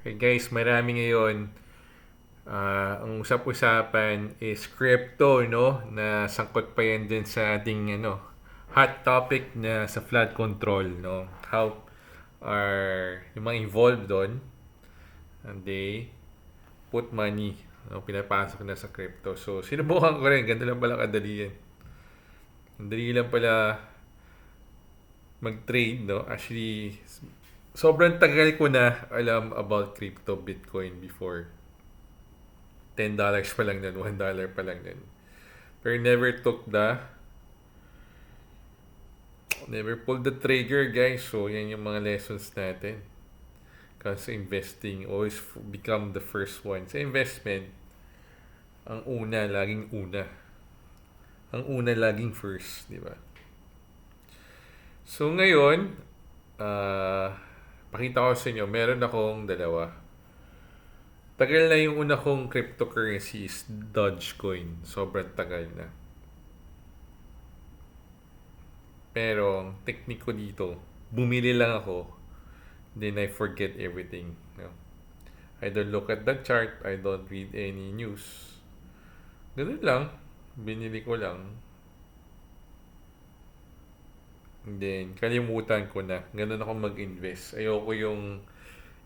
Okay guys, marami ngayon. Ang usap-usapan is crypto, no? Na sangkot pa yan din sa ating hot topic na sa flood control, no? How are yung mga involved doon, and they put money, no? Pinapasok na sa crypto. So, sinubukan ko rin. Ganda lang pala kadali yan. Ang dali lang pala mag-trade, no? Actually, sobrang tagal ko na alam about crypto, Bitcoin before. $10 pa lang nun, $1 pa lang nun. Pero never pulled the trigger guys. So yan yung mga lessons natin. Kasi investing, always become the first one. Sa investment, ang una, laging una. Ang una, laging first, di ba? So ngayon, pakita ko sa inyo, meron akong dalawa. Tagal na yung una kong cryptocurrency is Dogecoin. Sobrang tagal na. Pero, ang technique ko dito, bumili lang ako, then I forget everything. No? I don't look at the chart, I don't read any news. Ganun lang, binili ko lang. And then, kalimutan ko na. Ganun ako mag-invest. Ayoko yung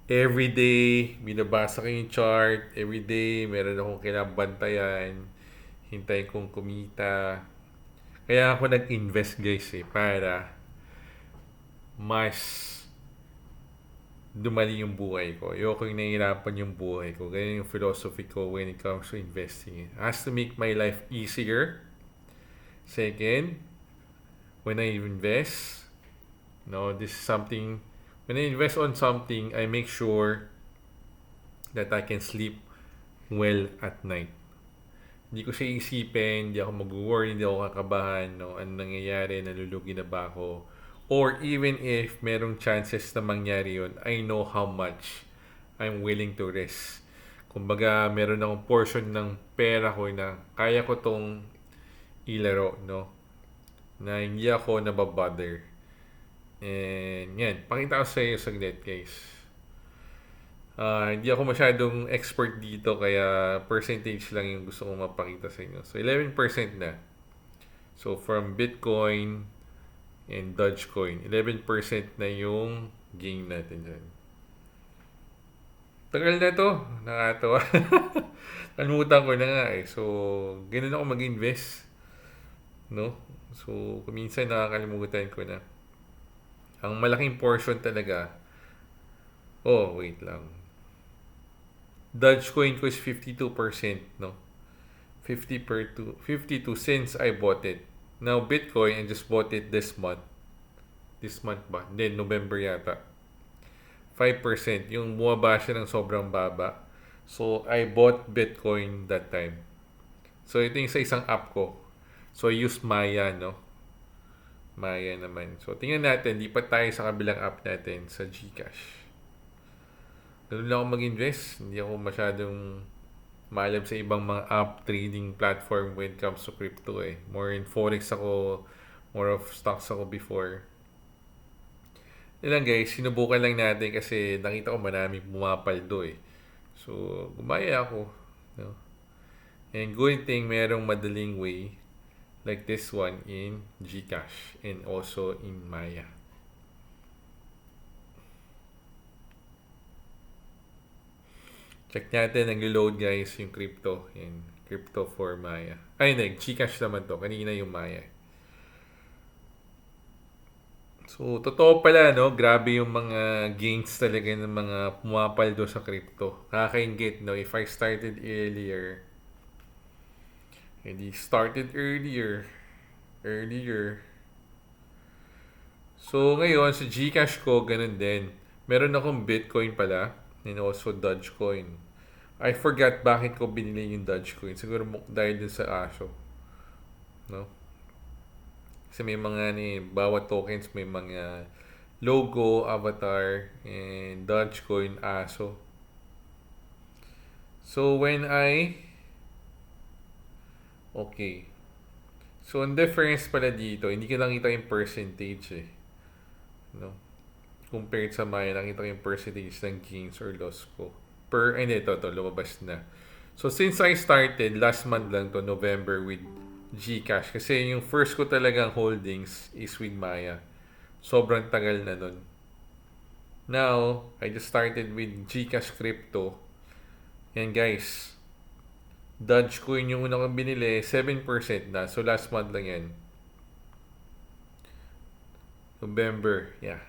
everyday, binabasa ko yung chart, everyday, meron akong kinabantayan, hintayin kong kumita. Kaya ako nag-invest guys para mas dumali yung buhay ko. Ayoko yung nahihirapan yung buhay ko. Ganyan yung philosophy ko when it comes to investing. It has to make my life easier. Second, when I invest, this is something, when I invest on something, I make sure that I can sleep well at night. Hindi ko siya isipin, hindi ako mag-worry, hindi ako kakabahan, no? Ano nangyayari, nalulugi na ba ako? Or even if merong chances na mangyari yun, I know how much I'm willing to risk. Kumbaga, meron akong portion ng pera ko na kaya ko tong ilaro, no? Na hindi ako nababother. And yan, pakita ko sa iyo saglit guys. Hindi ako masyadong expert dito kaya percentage lang yung gusto kong mapakita sa inyo. So 11% na. So from Bitcoin and Dogecoin, 11% na yung gain natin dyan. Tagal na to. Nakatawa. Kalimutan ko na nga eh. So, ganun ako mag-invest. No? So, kuminsan nakakalimutan ko na. Ang malaking portion talaga. Oh, wait lang. Dogecoin ko is 52%, no? 52 since I bought it. Now, Bitcoin, I just bought it this month. This month ba? Then, November yata. 5%. Yung bumaba siya ng sobrang baba. So, I bought Bitcoin that time. So, ito yung sa isang app ko. So, I use Maya, no? Maya naman. So, tingnan natin. Lipat tayo sa kabilang app natin sa GCash. Ganun lang ako mag-invest. Hindi ako masyadong maalam sa ibang mga app trading platform when it comes to crypto eh. More in forex ako, more of stocks ako before. Yun lang guys, sinubukan lang natin kasi nakita ko maraming pumapaldo eh. So, gumaya ako. No? And good thing, merong madaling way like this one in GCash and also in Maya. Check natin, nag-load guys yung crypto. Yan, crypto for Maya. Ay, Gcash naman to. Kanina yung Maya. So, totoo pala, no? Grabe yung mga gains talaga ng mga pumapaldo sa crypto. Nakakaingit, no? If I started earlier, hindi started earlier. So, ngayon, sa Gcash ko, ganun din. Meron akong Bitcoin pala, and also Dogecoin. I forgot bakit ko binili yung Dogecoin. Siguro dahil dun sa ASO. No? Kasi may mga bawat tokens may mga logo, avatar, and Dogecoin, ASO. So when okay. So ang difference pala dito, hindi ko nakita yung percentage eh. No? compared sa Maya, nakita ko yung percentage ng gains or loss ko. Hindi, ito, lumabas na. So, since I started, last month lang to, November, with GCash. Kasi yung first ko talagang holdings is with Maya. Sobrang tagal na nun. Now, I just started with GCash Crypto. Yan guys. Dogecoin yung una kong binili, 7% na. So, last month lang yan. November, yeah.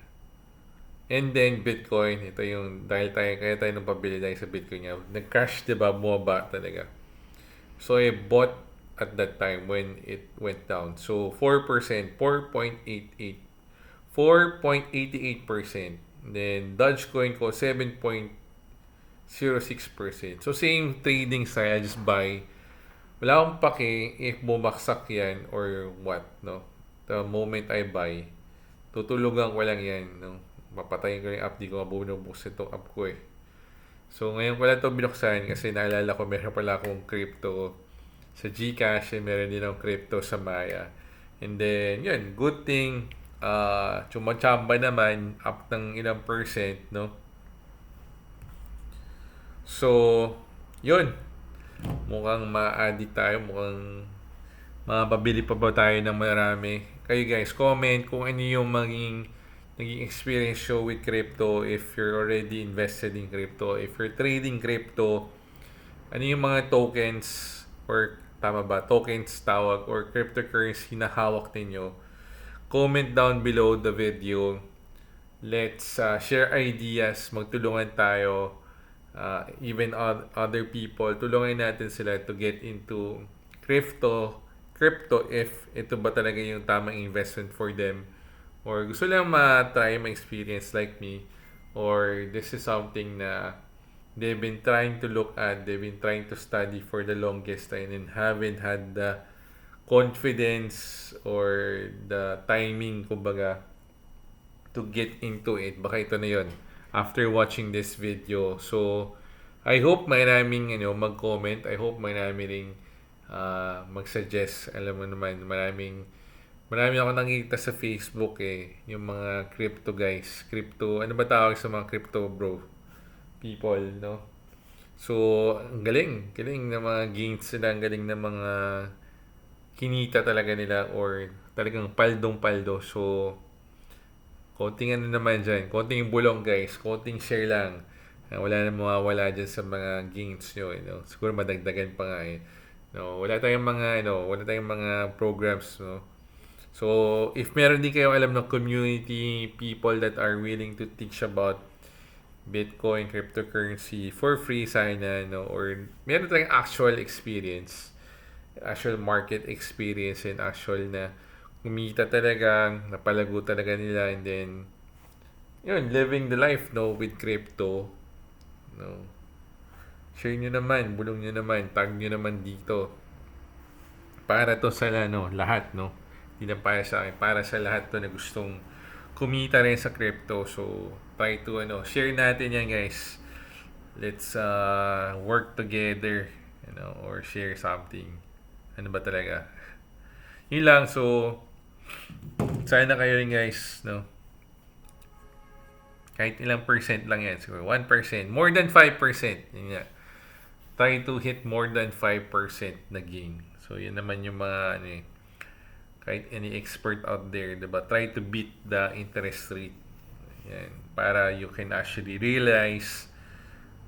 And then, Bitcoin. Ito yung, kaya tayo nang pabili dahil sa Bitcoin niya. Nag-crash, diba? Bumaba talaga. So, I bought at that time when it went down. So, 4%, 4.88%. 4.88%. Then, Dogecoin ko, 7.06%. So, same trading style. I just buy. Wala akong pake if bumaksak yan or what, no? The moment I buy, tutulugan ko lang yan, no? Mapatayin ko yung app, di ko mabubuksan itong app ko eh. So, ngayon ko lang ito binuksan kasi naalala ko meron pala akong crypto sa GCash and meron din akong crypto sa Maya. And then, yun, good thing, chumachamba naman, up ng ilang percent, no? So, yun. Mukhang ma-addict tayo, mukhang mapabili pa ba tayo ng marami. Kayo guys, comment kung ano yung naging experience show with crypto, if you're already invested in crypto, if you're trading crypto, ano yung mga tokens or tama ba, tokens tawag or cryptocurrency na hawak ninyo. Comment down below the video. Let's share ideas, magtulungan tayo, even other people, tulungan natin sila to get into crypto if ito ba talaga yung tamang investment for them, or gusto lang ma-try ma-experience like me, or this is something na they've been trying to look at, they've been trying to study for the longest time and haven't had the confidence or the timing, kumbaga, to get into it. Baka ito na yun after watching this video. So, I hope maraming mag-comment. I hope maraming ring mag-suggest. Alam mo naman, marami ako nakita sa Facebook eh, yung mga crypto guys. Crypto, ano ba tawag sa mga crypto bro? People, no? So, ang galing na mga gains nila, ang galing na mga kinita talaga nila or talagang paldong-paldo. So, konting ano naman dyan, konting bulong guys, konting share lang. Wala na mawawala dyan sa mga gains nyo, siguro madagdagan pa nga eh. No, wala tayong mga programs, no. So, if meron din kayong alam ng community people that are willing to teach about Bitcoin, cryptocurrency for free sana, no, or meron tayong actual experience, actual market experience and actual na kumita talaga, napalago talaga nila, and then yun, living the life, no, with crypto, no. Share nyo naman, bulong nyo naman, tag nyo naman dito. Para to sa lahat, no. Hindi lang para sa akin, para sa lahat to na gustong kumita rin sa crypto. So, try to share natin yan guys. Let's work together, or share something. Ano ba talaga? Yun lang, so sana kayo rin guys, no. Kahit ilang percent lang yan, siguro 1%, more than 5%. Yun nga. Try to hit more than 5% na gain. So, yun naman yung mga kahit any expert out there, diba? Try to beat the interest rate. Yan. Para you can actually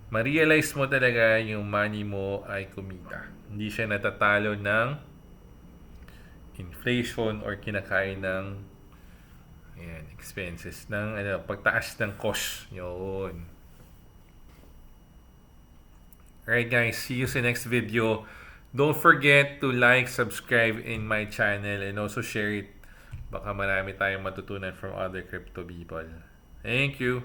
ma-realize mo talaga yung money mo ay kumita. Hindi siya natatalo ng inflation or kinakain ng expenses, ng pagtaas ng cost. Yun. Alright guys, see you sa next video. Don't forget to like, subscribe in my channel, and also share it. Baka marami tayong matutunan from other crypto people. Thank you.